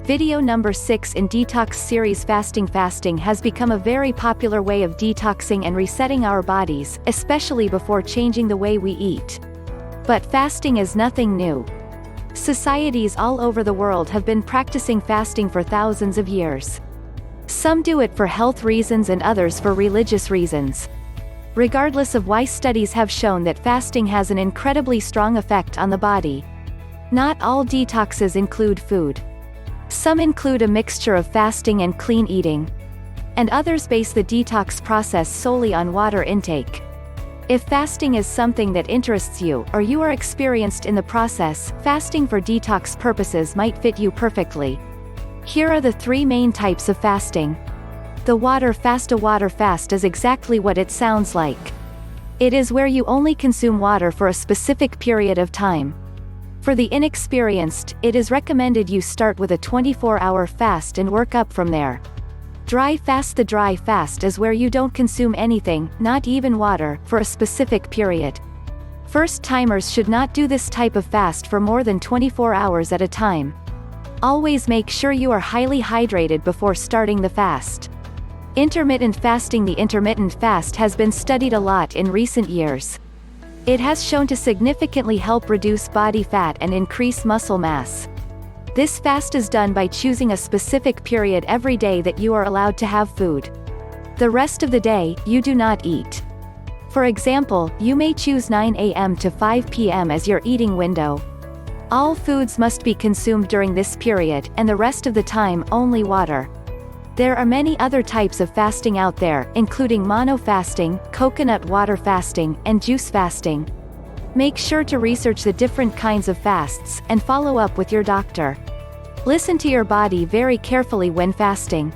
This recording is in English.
Video number 6 in Detox series. Fasting has become a very popular way of detoxing and resetting our bodies, especially before changing the way we eat. But fasting is nothing new. Societies all over the world have been practicing fasting for thousands of years. Some do it for health reasons and others for religious reasons. Regardless of why, studies have shown that fasting has an incredibly strong effect on the body. Not all detoxes include food. Some include a mixture of fasting and clean eating. And others base the detox process solely on water intake. If fasting is something that interests you, or you are experienced in the process, fasting for detox purposes might fit you perfectly. Here are the 3 main types of fasting. The water fast. A water fast is exactly what it sounds like. It is where you only consume water for a specific period of time. For the inexperienced, it is recommended you start with a 24-hour fast and work up from there. Dry fast. The dry fast is where you don't consume anything, not even water, for a specific period. First-timers should not do this type of fast for more than 24 hours at a time. Always make sure you are highly hydrated before starting the fast. Intermittent fasting. The intermittent fast has been studied a lot in recent years. It has shown to significantly help reduce body fat and increase muscle mass. This fast is done by choosing a specific period every day that you are allowed to have food. The rest of the day, you do not eat. For example, you may choose 9 a.m. to 5 p.m. as your eating window. All foods must be consumed during this period, and the rest of the time, only water. There are many other types of fasting out there, including mono fasting, coconut water fasting, and juice fasting. Make sure to research the different kinds of fasts, and follow up with your doctor. Listen to your body very carefully when fasting.